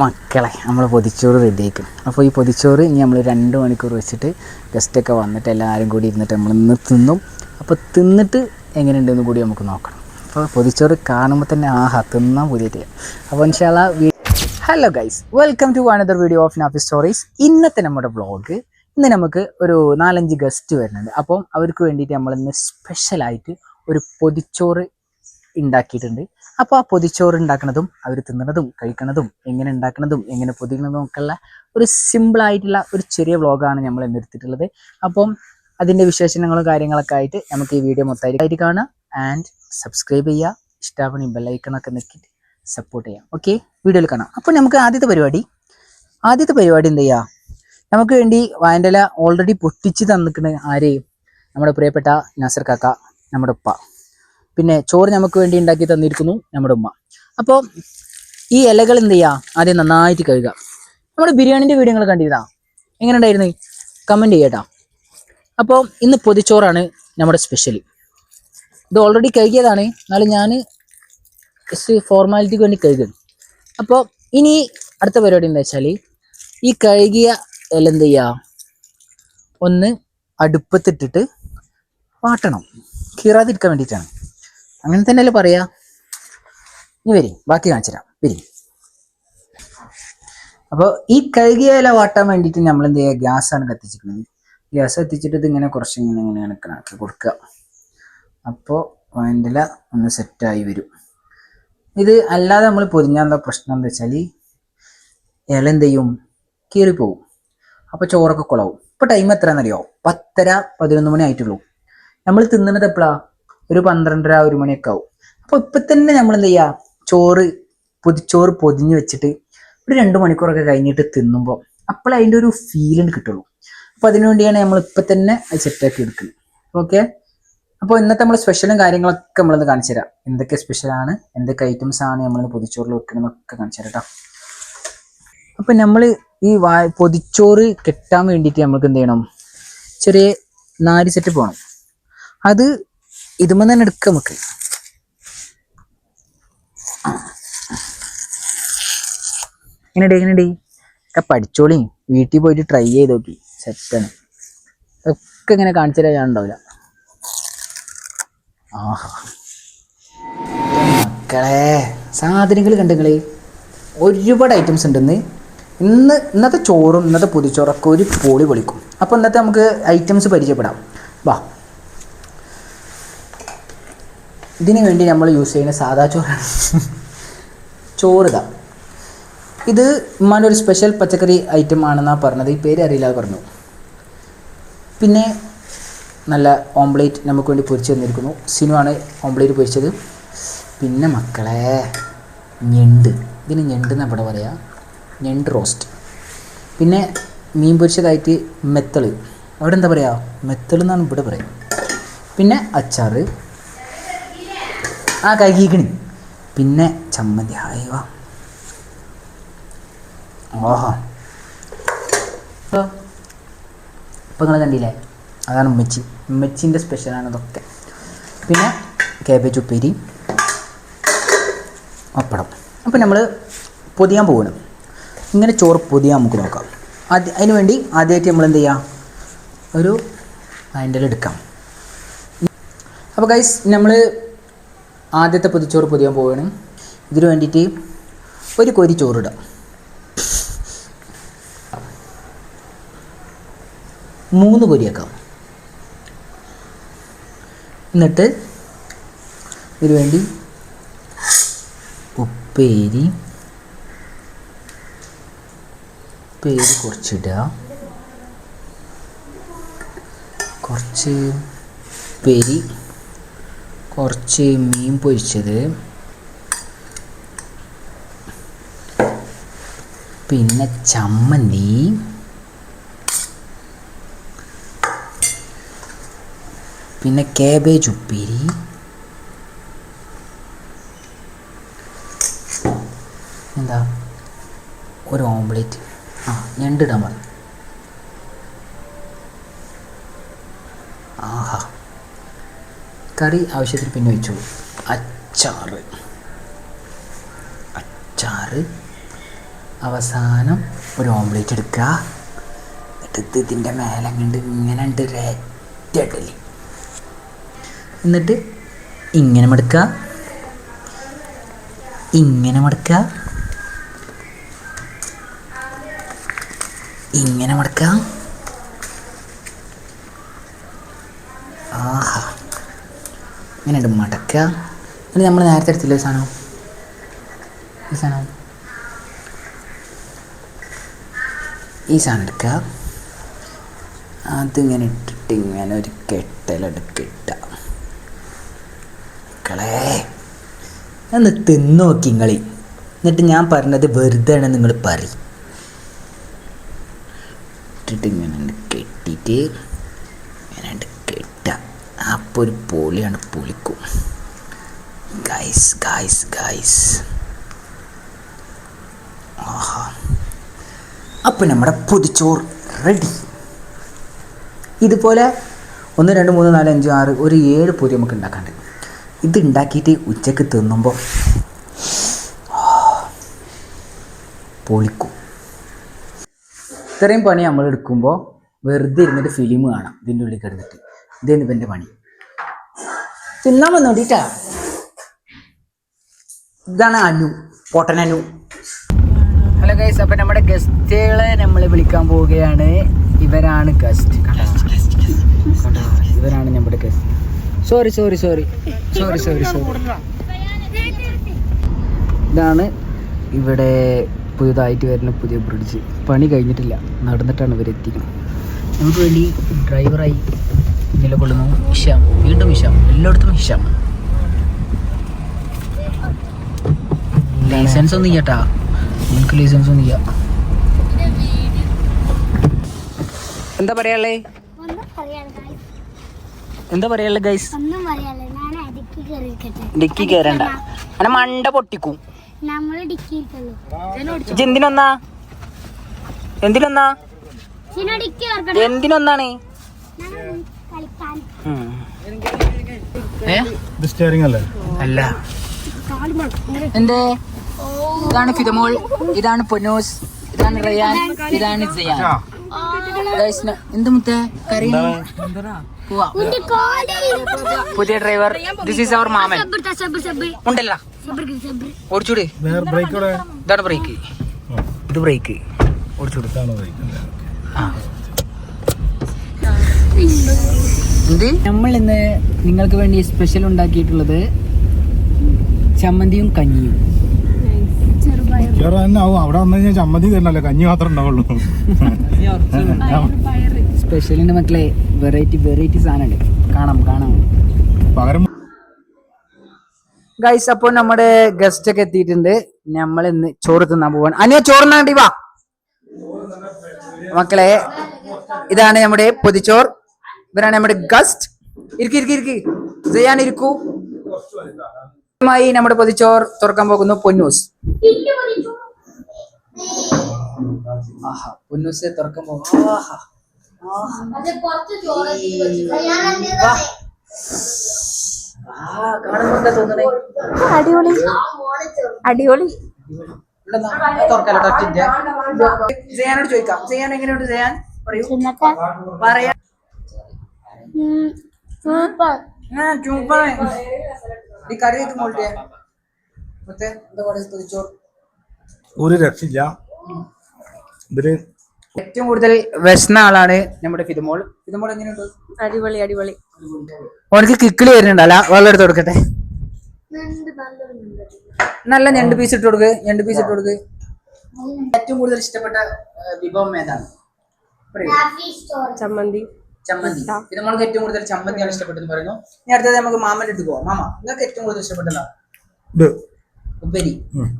മക്കളെ നമ്മൾ പൊതിച്ചോറ് റെഡിയാക്കും. അപ്പോൾ ഈ പൊതിച്ചോറ് ഇനി നമ്മൾ 2 മണിക്കൂർ വെച്ചിട്ട് ഗസ്റ്റൊക്കെ വന്നിട്ട് എല്ലാവരും കൂടി ഇരുന്നിട്ട് നമ്മളിന്ന് തിന്നും. അപ്പോൾ തിന്നിട്ട് എങ്ങനെയുണ്ടെന്ന് കൂടി നമുക്ക് നോക്കണം. അപ്പോൾ പൊതിച്ചോറ് കാണുമ്പോൾ തന്നെ തിന്നാൻ പുതിയ. അപ്പോൾ ഇൻഷാല്ലാ hello guys, welcome to another video of Nafi stories. ഇന്നത്തെ നമ്മുടെ വ്ളോഗ്, ഇന്ന് നമുക്ക് ഒരു 4-5 ഗസ്റ്റ് വരുന്നുണ്ട്. അപ്പം അവർക്ക് വേണ്ടിയിട്ട് നമ്മളിന്ന് സ്പെഷ്യലായിട്ട് ഒരു പൊതിച്ചോറ് ഉണ്ടാക്കിയിട്ടുണ്ട്. അപ്പോൾ ആ പൊതിച്ചോറ് ഉണ്ടാക്കുന്നതും അവർ തിന്നണതും കഴിക്കണതും എങ്ങനെ ഉണ്ടാക്കുന്നതും എങ്ങനെ പൊതിക്കുന്നതും ഒക്കെയുള്ള ഒരു സിമ്പിളായിട്ടുള്ള ഒരു ചെറിയ വ്ളോഗാണ് നമ്മൾ എടുത്തിട്ടുള്ളത്. അപ്പം അതിൻ്റെ വിശേഷണങ്ങളും കാര്യങ്ങളൊക്കെ ആയിട്ട് നമുക്ക് ഈ വീഡിയോ മൊത്തമായിട്ട് കാണാം. ആൻഡ് സബ്സ്ക്രൈബ് ചെയ്യുക, ഇഷ്ടപ്പെടുന്ന ബെല്ലൈക്കണൊക്കെ നോക്കിയിട്ട് സപ്പോർട്ട് ചെയ്യാം. ഓക്കെ, വീഡിയോയിൽ കാണാം. അപ്പോൾ നമുക്ക് ആദ്യത്തെ പരിപാടി എന്ത് ചെയ്യുക, നമുക്ക് വേണ്ടി വാഴൻ്റെ ഓൾറെഡി പൊട്ടിച്ച് തന്നിക്കുന്ന ആരെയും നമ്മുടെ പ്രിയപ്പെട്ട നാസർ കാക്ക, നമ്മുടെ ഉപ്പ. പിന്നെ ചോറ് നമുക്ക് വേണ്ടി ഉണ്ടാക്കി തന്നിരിക്കുന്നു നമ്മുടെ ഉമ്മ. അപ്പോൾ ഈ ഇലകൾ എന്ത് ചെയ്യുക, ആദ്യം നന്നായിട്ട് കഴുകുക. നമ്മുടെ ബിരിയാണിൻ്റെ വീഡിയോ നിങ്ങൾ കണ്ടിരുന്നാ, എങ്ങനെ ഉണ്ടായിരുന്നു കമൻറ്റ് ചെയ്യട്ടോ. അപ്പോൾ ഇന്ന് പൊതിച്ചോറാണ് നമ്മുടെ സ്പെഷ്യൽ. ഇത് ഓൾറെഡി കഴുകിയതാണ്, എന്നാലും ഞാൻ ജസ്റ്റ് ഫോർമാലിറ്റിക്ക് വേണ്ടി കഴുകുന്നു. അപ്പോൾ ഇനി അടുത്ത പരിപാടി എന്താ വെച്ചാൽ, ഈ കഴുകിയ ഇല എന്ത് ചെയ്യുക, ഒന്ന് അടുപ്പത്തിട്ടിട്ട് വാട്ടണം, കീറാതിരിക്കാൻ വേണ്ടിയിട്ടാണ്. അങ്ങനെ തന്നെയല്ലേ പറയാ. ഇനി വരി, ബാക്കി കാണിച്ചു തരാം, വരി. അപ്പോൾ ഈ കഴുകിയ ഇല വാട്ടാൻ വേണ്ടിയിട്ട് നമ്മൾ എന്ത് ചെയ്യുക, ഗ്യാസാണ് കത്തിച്ചിരിക്കുന്നത്. ഗ്യാസ് കത്തിച്ചിട്ട് ഇതിങ്ങനെ ഇങ്ങനെ കണക്കി കൊടുക്കുക. അപ്പോൾ അതിൻ്റെ ഇല ഒന്ന് സെറ്റായി വരും. ഇത് അല്ലാതെ നമ്മൾ പൊതിഞ്ഞാലുള്ള പ്രശ്നം എന്താ വെച്ചാൽ, ഇല എന്ത് ചെയ്യും, കീറിപ്പോവും. അപ്പോൾ ചോറൊക്കെ കുളവും. ഇപ്പോൾ ടൈം എത്രയാണെന്നറിയോ, 10:30-11 മണി ആയിട്ടുള്ളൂ. നമ്മൾ തിന്നുന്നത് എപ്പോഴാണ്, ഒരു 12:30-1 മണിയൊക്കെ ആവും. അപ്പോൾ ഇപ്പം തന്നെ നമ്മൾ എന്ത് ചെയ്യുക, പൊതിച്ചോറ് പൊതിഞ്ഞ് വെച്ചിട്ട് ഒരു 2 മണിക്കൂറൊക്കെ കഴിഞ്ഞിട്ട് തിന്നുമ്പോൾ അപ്പോൾ അതിൻ്റെ ഒരു ഫീലിന് കിട്ടുള്ളൂ. അപ്പോൾ അതിനു വേണ്ടിയാണ് നമ്മൾ ഇപ്പം തന്നെ അത് സെറ്റാക്കി എടുക്കുന്നത്. ഓക്കെ, അപ്പോൾ ഇന്നത്തെ നമ്മൾ സ്പെഷ്യലും കാര്യങ്ങളൊക്കെ നമ്മളൊന്ന് കാണിച്ചു തരാം. എന്തൊക്കെ സ്പെഷ്യലാണ്, എന്തൊക്കെ ഐറ്റംസ് ആണ് നമ്മൾ പൊതിച്ചോറിൽ വെക്കണമെന്നൊക്കെ കാണിച്ചു തരാം കേട്ടോ. അപ്പം നമ്മൾ ഈ പൊതിച്ചോറ് കെട്ടാൻ വേണ്ടിയിട്ട് നമുക്ക് എന്ത് ചെയ്യണം, ചെറിയ 4 സെറ്റ് പോകണം. അത് ഇതുമ്പോൾ തന്നെ എടുക്കാം നമുക്ക്. ഇങ്ങനെയുണ്ട് ഒക്കെ പഠിച്ചോളി, വീട്ടിൽ പോയിട്ട് ട്രൈ ചെയ്ത് നോക്കി, സെറ്റാണ്. ഒക്കെ ഇങ്ങനെ കാണിച്ചു തരാൻ ഞാൻ ഉണ്ടാവില്ല. മക്കളെ സാധനങ്ങൾ കണ്ടെങ്കിൽ ഒരുപാട് ഐറ്റംസ് ഉണ്ടെന്ന്. ഇന്നത്തെ ചോറും ഇന്നത്തെ പൊതിച്ചോറൊക്കെ ഒരു പൊളി പൊളിക്കും. അപ്പോൾ ഇന്നത്തെ നമുക്ക് ഐറ്റംസ് പരിചയപ്പെടാം. വാ, ഇതിനു വേണ്ടി നമ്മൾ യൂസ് ചെയ്യുന്ന സാധാ ചോറാണ്. ചോറിതാ, ഇത് ഉമ്മാൻ്റെ ഒരു സ്പെഷ്യൽ പച്ചക്കറി ഐറ്റം ആണെന്നാണ് പറഞ്ഞത്, ഈ പേര് അറിയില്ല പറഞ്ഞു. പിന്നെ നല്ല ഓംപ്ലേറ്റ് നമുക്ക് വേണ്ടി പൊരിച്ച് തന്നിരിക്കുന്നു. സിനുവാണ് ഓംപ്ലേറ്റ് പൊരിച്ചത്. പിന്നെ മക്കളെ ഞണ്ട്, ഇതിന് ഞണ്ട് എന്നാണ് ഇവിടെ പറയുക, ഞണ്ട് റോസ്റ്റ്. പിന്നെ മീൻ പൊരിച്ചതായിട്ട് മെത്തള്, അവിടെ എന്താ പറയുക, മെത്തൾ എന്നാണ് ഇവിടെ പറയുക. പിന്നെ അച്ചാറ്, കഴുകിക്കണി. പിന്നെ ചമ്മന്തി. ആയിവാ, ഓഹോ. ഇപ്പം നിങ്ങൾ കണ്ടില്ലേ, അതാണ് ഉമ്മച്ചിൻ്റെ സ്പെഷ്യലാണ് ഇതൊക്കെ. പിന്നെ കാബേജ് ഉപ്പേരി, പപ്പടം. അപ്പം നമ്മൾ പൊതിയാൻ പോകണം. ഇങ്ങനെ ചോറ് പൊതിയാൻ നമുക്ക് നോക്കാം. അതിന് വേണ്ടി ആദ്യമായിട്ട് നമ്മൾ എന്ത് ചെയ്യാം, ഒരു അതിൻ്റെ എടുക്കാം. അപ്പോൾ ഗൈസ്, നമ്മൾ ആദ്യത്തെ പൊതിച്ചോറ് പൊതിയാൻ പോവുകയാണ്. ഇതിന് വേണ്ടിയിട്ട് ഒരു കോരി ചോറിടാം. 3 കോരിയാക്കാം. എന്നിട്ട് ഇതിന് വേണ്ടി ഉപ്പേരി കുറച്ചിടുക, കുറച്ച് ഉപ്പേരി, കുറച്ച് മീൻ പൊരിച്ചത്, പിന്നെ ചമ്മന്തി, പിന്നെ കാബേജ് ഉപ്പേരി, എന്താ ഒരു ഓംപ്ലേറ്റ്, ഞണ്ടിടാൻ പറഞ്ഞു. കറി ആവശ്യത്തിന് പിന്നെ വെച്ചോളൂ. അച്ചാറ്, അവസാനം ഒരു ഓംലേറ്റ് എടുക്കുക. എന്നിട്ട് ഇതിൻ്റെ മേലെ കണ്ട് ഇങ്ങനെ ഉണ്ട് ഒരേറ്റടല്. എന്നിട്ട് ഇങ്ങനെ മടുക്കുക, ഇങ്ങനെ മടുക്കുക, ഇങ്ങനെ മടുക്കുക. ആഹാ, ഇങ്ങനെ ഉണ്ട് മടക്കുക. എന്നിട്ട് നമ്മൾ നേരത്തെ എടുത്തില്ല സാധനം, ഈ സാധനം എടുക്കുക. അതിങ്ങനെ ഇട്ടിട്ട് ഇങ്ങനെ ഒരു കെട്ടലെടുക്കിട്ട മക്കളെ ഒന്ന് തിന്നു നോക്കി നിങ്ങൾ. എന്നിട്ട് ഞാൻ പറഞ്ഞത് വെറുതെ ആണ് നിങ്ങൾ പറയും. ഇട്ടിട്ട് ഇങ്ങനെ കെട്ടിയിട്ട് ഇങ്ങനെ കെട്ട. അപ്പോൾ ഒരു പൊളിയാണ്, പൊളിക്കും. ഗൈസ് ഗൈസ് ഗൈസ്, ആഹാ. അപ്പം നമ്മുടെ പൊതിച്ചോറ് റെഡി. ഇതുപോലെ 1 2 3 4 5 6 ഒരു 7 പൊതി നമുക്ക് ഉണ്ടാക്കാണ്ട്. ഇത് ഉണ്ടാക്കിയിട്ട് ഉച്ചക്ക് തിന്നുമ്പോൾ പൊളിക്കും. ഇത്രയും പണി നമ്മൾ എടുക്കുമ്പോൾ വെറുതെ ഇരുന്നിട്ട് ഫിലിം കാണാം ഇതിൻ്റെ ഉള്ളിൽ കിടന്നിട്ട്. ഇതേന്ന് ഇപ്പം എൻ്റെ പണി. തിന്നാൻ വന്നോണ്ടിട്ടാ. ഇതാണ് അനു, പൊട്ടൻ അനു. ഹലോ ഗൈസ്, അപ്പം നമ്മുടെ ഗസ്റ്റുകളെ നമ്മൾ വിളിക്കാൻ പോവുകയാണ്. ഇവരാണ് ഗസ്റ്റ്, ഇവരാണ് നമ്മുടെ ഗസ്റ്റ്. സോറി. ഇതാണ് ഇവിടെ പുതുതായിട്ട് വരുന്ന പുതിയ ബ്രിഡ്ജ്. പണി കഴിഞ്ഞിട്ടില്ല, നടന്നിട്ടാണ് ഇവരെത്തിക്കുന്നത്. നമുക്ക് വേണ്ടി ഡ്രൈവറായി നിലകൊള്ളുന്നു ഹിഷാം. വീണ്ടും ഹിഷാം, എല്ലായിടത്തും ഹിഷാം. ലൈസൻസ് ഒന്നും ചെയ്യാട്ടാ, നിങ്ങൾക്ക് ലൈസൻസ് ഒന്നും ചെയ്യാം. എന്താ പറയാളേ, ഗൈസ്? ഡിക്കി കയറണ്ട, അങ്ങനെ മണ്ട പൊട്ടിക്കും. എന്തിനൊന്നാണ് അല്ല. എന്റെ ഇതാണ് ഫിദമോൾ, ഇതാണ് പൊന്നോസ്, ഇതാണ് റയാൻ, ഇതാണ് സിയാൻ. എന്ത് മുത്തേ കരയുന്നു? പുതിയ ഡ്രൈവർ, ദിസ് ഈസ് അവർ മാമൻ. ഉണ്ടല്ല, ഓടിച്ചൂട്. ഇതാണ് ബ്രേക്ക്, ഇത് ബ്രേക്ക്. ഓടിച്ചൂട്. ഇത് നമ്മൾ ഇന്ന് നിങ്ങൾക്ക് വേണ്ടി സ്പെഷ്യൽ ഉണ്ടാക്കിയിട്ടുള്ളത് ചമ്മന്തിയും കഞ്ഞിയും. അവിടെ വന്നു കഴിഞ്ഞാൽ ചമ്മന്തി തരണല്ലോ, കഞ്ഞി മാത്രമേ ഉണ്ടാവുള്ളൂ. സ്പെഷ്യലിന്റെ മക്കളെ വെറൈറ്റി സാധനമുണ്ട്, കാണാം പകരം. ഗൈസ്, അപ്പോൾ നമ്മുടെ ഗസ്റ്റ് ഒക്കെ എത്തിയിട്ടുണ്ട്. നമ്മൾ ഇന്ന് ചോറ് തിന്നാൻ പോവാണ്. അനിയ ചോറുന്നാണ്ടി വാ മക്കളെ. ഇതാണ് നമ്മുടെ പൊതിച്ചോർ, ഇവരാണ് നമ്മുടെ ഗസ്റ്റ്. ഇരിക്കി ചെയ്യാനിരിക്കൂ. നമ്മുടെ പൊതിച്ചോർ തുറക്കാൻ പോകുന്നു പൊന്നൂസ്. ആഹാ, പൊന്നൂസ് തുറക്കാൻ പോകും. അടിപൊളി. ചെയ്യാനോട് ചോദിക്കാം, ചെയ്യാൻ എങ്ങനെയുണ്ട്? ചെയ്യാൻ പറയൂ. പറയാ കറി വെക്കും. ഒരു രക്ഷയില്ല. ഇതില് ഏറ്റവും കൂടുതൽ വിശന്ന ആളാണ് നമ്മുടെ ഫിദമോൾ. ഫിദമോൾ എങ്ങനെയുണ്ട്? അടിപൊളി. ഓനക്ക് കിക്കിളി വരുന്നുണ്ടല്ല, വെള്ളം എടുത്ത് കൊടുക്കട്ടെ. നല്ല ഞണ്ട് പീസ് ഇട്ട് കൊടുക്ക്. ഏറ്റവും കൂടുതൽ ഇഷ്ടപ്പെട്ട വിഭവം ഏതാണ്? ചമ്മന്തി. ഫിദമോൾക്ക് ഏറ്റവും കൂടുതൽ ചമ്മന്തിയാണ് ഇഷ്ടപ്പെട്ടെന്ന് പറയുന്നു. ഇനി അടുത്തത് നമുക്ക് മാമന്റെ അടുത്ത് പോവാം. മാമ, നിങ്ങൾക്ക് ഏറ്റവും കൂടുതൽ ഇഷ്ടപ്പെട്ടതാ?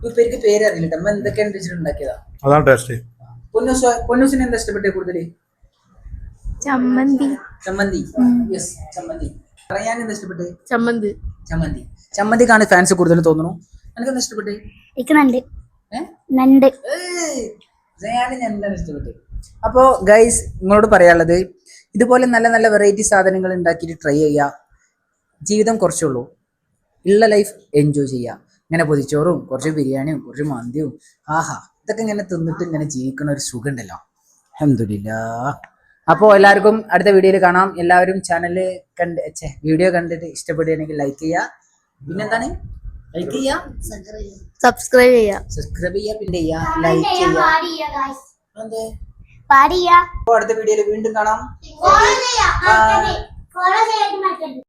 ഉപ്പേരിക്ക് പേര് അറിയില്ല, അമ്മ എന്തൊക്കെയാണ് വെച്ചിട്ടുണ്ടാക്കിയതാ? അതാണ് ടേസ്റ്റ്. പൊന്നൂസിന് എന്താ ഇഷ്ടപ്പെട്ടത് കൂടുതൽ? ചമ്മന്തി. യെസ്, ചമ്മന്തി. പറയാൻ എന്താ ഇഷ്ടപ്പെട്ടത്? ചമ്മന്തിക്കാണ് ഫാൻസ് കൂടുതൽ തോന്നുന്നു. എനിക്ക് എന്താ ഇഷ്ടപ്പെട്ടത്? എന്താണ് ഇഷ്ടപ്പെട്ടത്? അപ്പോ ഗൈസ്, നിങ്ങളോട് പറയാനുള്ളത്, ഇതുപോലെ നല്ല നല്ല വെറൈറ്റി സാധനങ്ങൾ ഉണ്ടാക്കിയിട്ട് ട്രൈ ചെയ്യുക. ജീവിതം കുറച്ചുള്ളൂ, ഉള്ള ലൈഫ് എൻജോയ് ചെയ്യുക. ഇങ്ങനെ പൊതിച്ചോറും കുറച്ച് ബിരിയാണിയും കുറച്ച് മന്തിയും, ആഹാ ഇതൊക്കെ ഇങ്ങനെ തിന്നിട്ട് ഇങ്ങനെ ജീവിക്കുന്ന ഒരു സുഖം ഉണ്ടല്ലോ. അൽഹംദുലില്ലാഹ്. അപ്പോൾ എല്ലാവർക്കും അടുത്ത വീഡിയോയിൽ കാണാം. എല്ലാവരും ചാനൽ വീഡിയോ കണ്ടിട്ട് ഇഷ്ടപ്പെടുകയാണെങ്കിൽ ലൈക്ക് ചെയ്യുക. പിന്നെന്താണ് ലൈക്ക് ചെയ്യുക, സബ്സ്ക്രൈബ് ചെയ്യാം, പിന്നെ ചെയ്യുക, ലൈക്ക് ചെയ്യുക. അപ്പോൾ അടുത്ത വീഡിയോയിൽ വീണ്ടും കാണാം.